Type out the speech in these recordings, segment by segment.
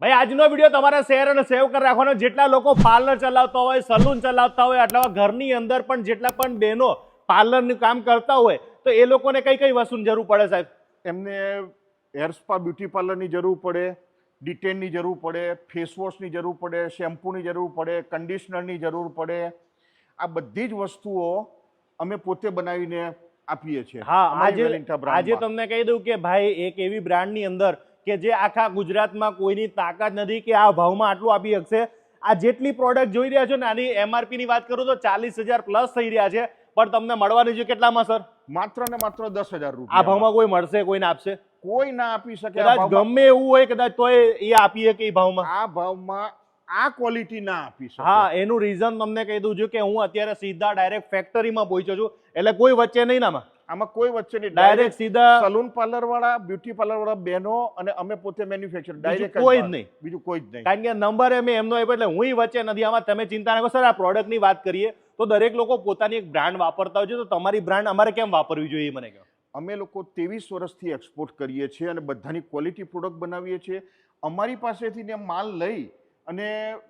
ભાઈ આજનો વિડીયો તમારે શેર અને સેવ કરી રાખવાનો. જેટલા લોકો પાર્લર ચલાવતા હોય, સલૂન ચલાવતા હોય, અથવા ઘરની અંદર પણ જેટલા પણ બહેનો પાર્લરનું કામ કરતા હોય તો એ લોકોને કઈ કઈ વસ્તુની જરૂર પડે સાહેબ? એમને હેર સ્પા બ્યુટી પાર્લરની જરૂર પડે, ડિટેનની જરૂર પડે, ફેસ વોશની જરૂર પડે, શેમ્પૂની જરૂર પડે, કન્ડિશનરની જરૂર પડે. આ બધી જ વસ્તુઓ અમે પોતે બનાવીને આપીએ છીએ. હા, અમારી વેલિંટા આજે બ્રાન્ડમાં. તમને કહી દઉં કે ભાઈ એક એવી બ્રાન્ડની અંદર કે જે આખા ગુજરાતમાં કોઈની તાકાત નથી કે આ ભાવમાં આટલું આપી શકશે. આ જેટલી પ્રોડક્ટ જોઈ રહ્યા છો ને આની MRP ની વાત કરું તો 40,000 પ્લસ થઈ રહ્યા છે, પણ તમને મળવાની છે કેટલામાં સર? માત્ર ને માત્ર 10,000 આ રૂપિયા. ભાવમાં કોઈ મળશે? કોઈને આપશે? કોઈ ના આપી શકે. આ કદાચ ભાવમાં- ગમે એવું હોય કદાચ તોય એ આપીએ કે એ ભાવમાં? આ ભાવમાં આ ક્વોલિટી ના આપી શકે. હા, એનું રીઝન તમને કહી દઉં છું કે હું અત્યારે સીધા ડાયરેક્ટ ફેક્ટરીમાં પહોંચ્યો છું, એટલે કોઈ વચ્ચે નહીં નામાં, આમાં કોઈ વચ્ચે નહીં. ડાયરેક્ટ સીધા સલૂન પાર્લર વાળા, બ્યુટી પાર્લર વાળા બહેનો અને અમે પોતે મેન્યુફેક્ચર ડાયરેક્ટ કોઈ જ નહીં. બીજું કોઈ જ નહીં. કારણ કે નંબર એમ એમનો આપ્યો એટલે હું વચ્ચે નથી. આમાં તમે ચિંતા ન કરો સર. આ પ્રોડક્ટની વાત કરીએ તો દરેક લોકો પોતાની એક બ્રાન્ડ વાપરતા હોય છે, તો તમારી બ્રાન્ડ અમારે કેમ વાપરવી જોઈએ એ મને કહો. અમે લોકો 23 વર્ષથી એક્સપોર્ટ કરીએ છીએ અને બધાની ક્વોલિટી પ્રોડક્ટ બનાવીએ છીએ. અમારી પાસેથી ને માલ લઈ અને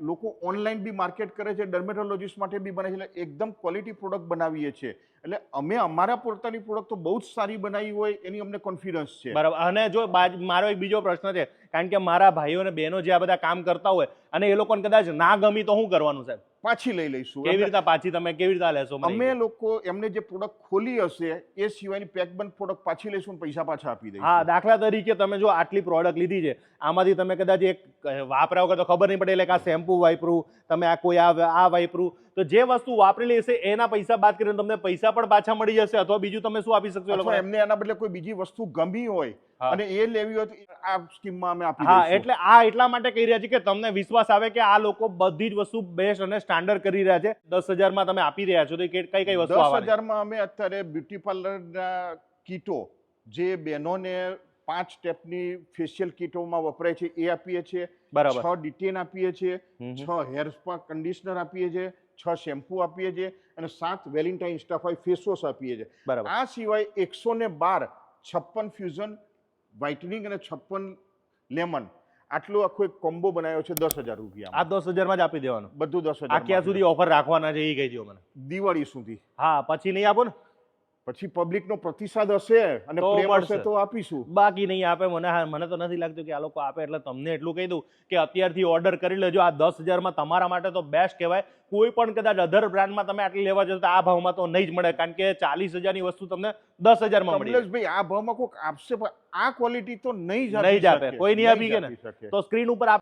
લોકો ઓનલાઈન બી માર્કેટ કરે છે, ડર્મેટોલોજીસ્ટ માટે બી બને છે. એટલે એકદમ ક્વોલિટી પ્રોડક્ટ બનાવીએ છીએ. એટલે અમે અમારા પોતાની પ્રોડક્ટ તો બહુ જ સારી બનાવી હોય એની અમને કોન્ફિડન્સ છે. બરાબર. અને જો મારો એક બીજો પ્રશ્ન છે, કારણ કે મારા ભાઈઓ અને બહેનો જે આ બધા કામ કરતા હોય અને એ લોકોને કદાચ ના ગમી તો શું કરવાનું સાહેબ? પાછી લઈ લઈશું. કેવી રીતે પાછી તમે કેવી રીતે લેશો? અમે લોકો એમને જે પ્રોડક્ટ ખોલી હશે એ સિવાયની પેકબંધ પ્રોડક્ટ પાછી લઈશું અને પૈસા પાછા આપી દઈશું. હા, દાખલા તરીકે તમે જો આટલી પ્રોડક્ટ લીધી છે, આમાંથી તમે કદાચ એક વાપર્યા વગર તો ખબર નહીં પડે, એટલે કે આ શેમ્પુ વાપરું, તમે આ કોઈ આ વાપરું, તો જે વસ્તુ વાપરેલી હશે એના પૈસા બાદ કરીને તમને પૈસા પણ પાછા મળી જશે, અથવા બીજું તમે શું આપી શકશો? અથવા એમને એના બદલે કોઈ બીજી વસ્તુ ગમી હોય અને એ લેવી હોય તો આ સ્કીમમાં અમે આપી હા, દઈશું. એટલે આ એટલા માટે કહી રહ્યા છે કે તમને વિશ્વાસ આવે કે આ લોકો બધી જ વસ્તુ બેસ્ટ અને સ્ટાન્ડર્ડ કરી રહ્યા છે. 10,000 માં તમે આપી રહ્યા છો તો કઈ કઈ વસ્તુ આવવાની? 10,000 માં અમે અત્યારે બ્યુટી પાર્લરના કીટો જે બહેનોને 5 સ્ટેપની ફેશિયલ કીટોમાં વપરાય છે એ આપીએ છીએ. બરાબર. 6 ડિટેન આપીએ છીએ, 6 હેર સ્પા કન્ડિશનર આપીએ છીએ, 6 શેમ્પુ આપીએ છીએ અને 7 વેલેન્ટાઇન ઇન્સ્ટાફાઈ ફેસ વોશ આપીએ છીએ. બરાબર. આ સિવાય 112 56 ફ્યુઝન વ્હાઇટનિંગ અને 56 લેમન, આટલો આખો એક કોમ્બો બનાવ્યો છે 10,000 રૂપિયા. આ 10,000 માં જ આપી દેવાનું? બધું 10,000. આ ક્યાં સુધી ઓફર રાખવાના છે એ કહી દો મને. દિવાળી સુધી. હા, પછી નહીં આપો ને? પછી પબ્લિકનો પ્રતિસાદ હશે અને તો પ્રેમ મળશે. હશે તો આપીશું. બાકી નહીં આપે. મને તો નથી લાગતું કે આ લોકો આપે. એટલે તમને એટલું કહી દઉં કે અત્યારથી ઓર્ડર કરી લેજો. આ 10,000 માં તમારા માટે તો બેસ્ટ કહેવાય. કોઈ પણ કદાચ અધર બ્રાન્ડમાં તમે આટલી લેવા જશો તો આ ભાવમાં તો નહીં જ મળે, કારણ કે 40,000 ની વસ્તુ તમને 10,000 માં મળી. કમલેશભાઈ, આ ભાવમાં કોઈક આપશે પણ આ ક્વોલિટી તો નહીં જ નહીં જ આપે. કોઈ નહીં આપી કે ને? તો સ્ક્રીન ઉપર